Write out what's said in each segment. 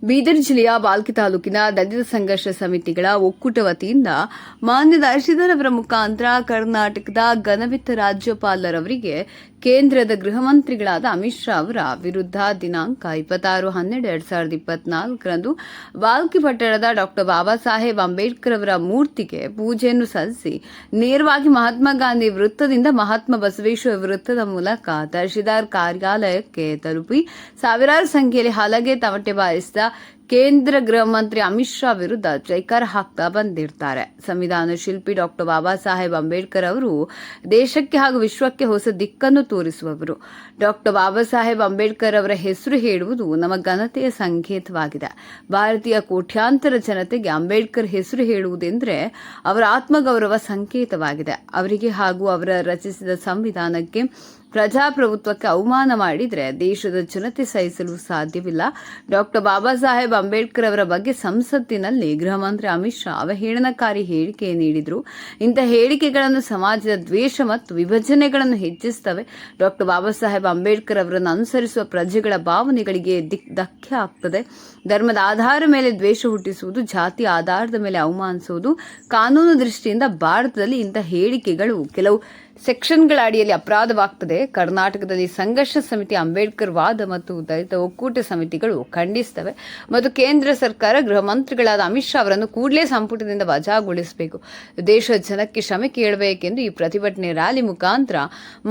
ಬೀದರ್ ಜಿಲ್ಲೆಯ ಬಾಲ್ಕಿ ತಾಲೂಕಿನ ದಲಿತ ಸಂಘರ್ಷ ಸಮಿತಿಗಳ ಒಕ್ಕೂಟ ವತಿಯಿಂದ ಮಾನ್ಯ ತಹಶೀಲ್ದಾರ್ ಅವರ ಮುಖಾಂತರ ಕರ್ನಾಟಕದ ಘನವಿತ್ತ ರಾಜ್ಯಪಾಲರವರಿಗೆ ಕೇಂದ್ರದ ಗೃಹ ಮಂತ್ರಿಗಳಾದ ಅಮಿತ್ ಶಾ ಅವರ ವಿರುದ್ಧ ದಿನಾಂಕ 26/12/2024ರಂದು ಬಾಲ್ಕಿ ಪಟ್ಟಣದ ಡಾ ಬಾಬಾ ಸಾಹೇಬ್ ಅಂಬೇಡ್ಕರ್ ಅವರ ಮೂರ್ತಿಗೆ ಪೂಜೆಯನ್ನು ಸಲ್ಲಿಸಿ ನೇರವಾಗಿ ಮಹಾತ್ಮ ಗಾಂಧಿ ವೃತ್ತದಿಂದ ಮಹಾತ್ಮ ಬಸವೇಶ್ವರ ವೃತ್ತದ ಮೂಲಕ ತಹಶೀಲ್ದಾರ್ ಕಾರ್ಯಾಲಯಕ್ಕೆ ತಲುಪಿ ಸಾವಿರಾರು ಸಂಖ್ಯೆಯಲ್ಲಿ ಹಲಗೆ ತಮಟೆ ಬಾರಿಸಿದ ಕೇಂದ್ರ ಗೃಹ ಮಂತ್ರಿ ಅಮಿತ್ ಶಾ ವಿರುದ್ಧ ಜೈಕಾರ ಹಾಕ್ತಾ ಬಂದಿರ್ತಾರೆ. ಸಂವಿಧಾನ ಶಿಲ್ಪಿ ಡಾ ಬಾಬಾ ಸಾಹೇಬ್ ಅಂಬೇಡ್ಕರ್ ಅವರು ದೇಶಕ್ಕೆ ಹಾಗೂ ವಿಶ್ವಕ್ಕೆ ಹೊಸ ದಿಕ್ಕನ್ನು ತೋರಿಸುವವರು. ಡಾ ಬಾಬಾ ಸಾಹೇಬ್ ಅಂಬೇಡ್ಕರ್ ಅವರ ಹೆಸರು ಹೇಳುವುದು ನಮ್ಮ ಘನತೆಯ ಸಂಕೇತವಾಗಿದೆ. ಭಾರತೀಯ ಕೋಟ್ಯಾಂತರ ಜನತೆಗೆ ಅಂಬೇಡ್ಕರ್ ಹೆಸರು ಹೇಳುವುದೆಂದರೆ ಅವರ ಆತ್ಮಗೌರವ ಸಂಕೇತವಾಗಿದೆ. ಅವರಿಗೆ ಹಾಗೂ ಅವರ ರಚಿಸಿದ ಸಂವಿಧಾನಕ್ಕೆ ಪ್ರಜಾಪ್ರಭುತ್ವಕ್ಕೆ ಅವಮಾನ ಮಾಡಿದರೆ ದೇಶದ ಜನತೆ ಸಹಿಸಲು ಸಾಧ್ಯವಿಲ್ಲ. ಡಾ ಬಾಬಾ ಸಾಹೇಬ್ ಅಂಬೇಡ್ಕರ್ ಅವರ ಬಗ್ಗೆ ಸಂಸತ್ತಿನಲ್ಲಿ ಗೃಹ ಮಂತ್ರಿ ಅಮಿತ್ ಶಾ ಅವಹೇಳನಕಾರಿ ಹೇಳಿಕೆ ನೀಡಿದರು. ಇಂತಹ ಹೇಳಿಕೆಗಳನ್ನು ಸಮಾಜದ ದ್ವೇಷ ಮತ್ತು ವಿಭಜನೆಗಳನ್ನು ಹೆಚ್ಚಿಸುತ್ತವೆ. ಡಾ ಬಾಬಾ ಸಾಹೇಬ್ ಅಂಬೇಡ್ಕರ್ ಅವರನ್ನು ಅನುಸರಿಸುವ ಪ್ರಜೆಗಳ ಭಾವನೆಗಳಿಗೆ ಧಕ್ಕೆ ಆಗ್ತದೆ. ಧರ್ಮದ ಆಧಾರದ ಮೇಲೆ ದ್ವೇಷ ಹುಟ್ಟಿಸುವುದು, ಜಾತಿ ಆಧಾರದ ಮೇಲೆ ಅವಮಾನಿಸುವುದು ಕಾನೂನು ದೃಷ್ಟಿಯಿಂದ ಭಾರತದಲ್ಲಿ ಇಂತಹ ಹೇಳಿಕೆಗಳು ಕೆಲವು ಸೆಕ್ಷನ್ಗಳ ಅಡಿಯಲ್ಲಿ ಅಪರಾಧವಾಗ್ತದೆ. ಕರ್ನಾಟಕದಲ್ಲಿ ಸಂಘರ್ಷ ಸಮಿತಿ, ಅಂಬೇಡ್ಕರ್ ವಾದ ಮತ್ತು ದಲಿತ ಒಕ್ಕೂಟ ಸಮಿತಿಗಳು ಖಂಡಿಸುತ್ತವೆ ಮತ್ತು ಕೇಂದ್ರ ಸರ್ಕಾರ ಗೃಹ ಮಂತ್ರಿಗಳಾದ ಅಮಿತ್ ಶಾ ಅವರನ್ನು ಕೂಡಲೇ ಸಂಪುಟದಿಂದ ವಜಾಗೊಳಿಸಬೇಕು. ದೇಶದ ಜನಕ್ಕೆ ಕ್ಷಮೆ ಕೇಳಬೇಕೆಂದು ಈ ಪ್ರತಿಭಟನೆ ರ್ಯಾಲಿ ಮುಖಾಂತರ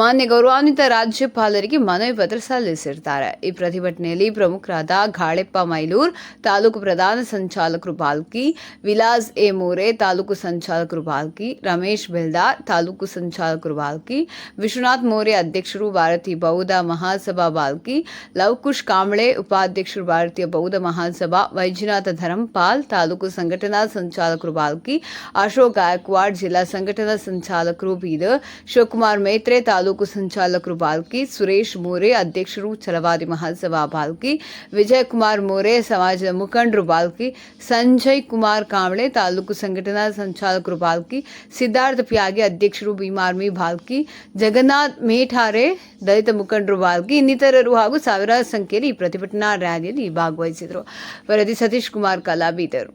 ಮಾನ್ಯ ಗೌರವಾನ್ವಿತ ರಾಜ್ಯಪಾಲರಿಗೆ ಮನವಿ ಪತ್ರ ಸಲ್ಲಿಸಿರ್ತಾರೆ. ಈ ಪ್ರತಿಭಟನೆಯಲ್ಲಿ ಪ್ರಮುಖರಾದ ಗಾಳೆಪ್ಪ ಮೈಲೂರ್, ತಾಲೂಕು ಪ್ರಧಾನ ಸಂಚಾಲಕರು ಬಾಲ್ಕಿ, ವಿಲಾಸ್ ಎ ಮೋರೆ, ತಾಲೂಕು ಸಂಚಾಲಕರು ಬಾಲ್ಕಿ, ರಮೇಶ್ ಬೆಲ್ದಾರ್, ತಾಲೂಕು ಸಂಚಾಲಕರು ಬಾಲ್ಕಿ, ವಿಶ್ವನಾಥ್ ಮೋರೆ ಅಧ್ಯಕ್ಷರು ಭಾರತೀಯ ಬೌದ್ಧ ಮಹಾಸಭಾ ಬಾಲ್ಕಿ, ಲವಕುಶ್ ಕಾಂಬಳೆ ಉಪಾಧ್ಯಕ್ಷರು ಭಾರತೀಯ ಬೌದ್ಧ ಮಹಾಸಭಾ, ವೈದ್ಯನಾಥ ಧರಂಪಾಲ್ ತಾಲೂಕು ಸಂಘಟನಾ ಸಂಚಾಲಕರು ಬಾಲ್ಕಿ, ಅಶೋಕ್ ಗಾಯಕ್ವಾಡ್ ಜಿಲ್ಲಾ ಸಂಘಟನಾ ಸಂಚಾಲಕರು ಬೀದರ್, ಶಿವಕುಮಾರ್ ಮೇತ್ರೆ ತಾಲೂಕು ಸಂಚಾಲಕರು ಬಾಲ್ಕಿ, ಸುರೇಶ್ ಮೋರೆ ಅಧ್ಯಕ್ಷರು ಛಲವಾದಿ ಮಹಾಸಭಾ ಬಾಲ್ಕಿ, ವಿಜಯ್ ಕುಮಾರ್ ಮೋರೆ ಸಮಾಜದ ಮುಖಂಡರು ಬಾಲ್ಕಿ, ಸಂಜಯ್ ಕುಮಾರ್ ಕಾಂಬಳೆ ತಾಲೂಕು ಸಂಘಟನಾ ಸಂಚಾಲಕರು ಬಾಲ್ಕಿ, ಸಿದ್ಧಾರ್ಥ ಪ್ಯಾಗೆ ಅಧ್ಯಕ್ಷರು ಭೀಮಾರ್ಮಿ ಬಾಲ್ಕಿ, ಜಗನ್ನಾಥ್ ಮೇಠಾರೆ ದಲಿತ ಮುಖಂಡರು ಬಾಲ್ಕಿ ಇನ್ನಿತರರು ಹಾಗೂ ಸಾವಿರಾರು ಸಂಖ್ಯೆಯಲ್ಲಿ ಈ ಪ್ರತಿಭಟನಾ ರ್ಯಾಲಿಯಲ್ಲಿ ಭಾಗವಹಿಸಿದರು. ವರದಿ ಸತೀಶ್ ಕುಮಾರ್ ಕಲಾ, ಬೀದರ್.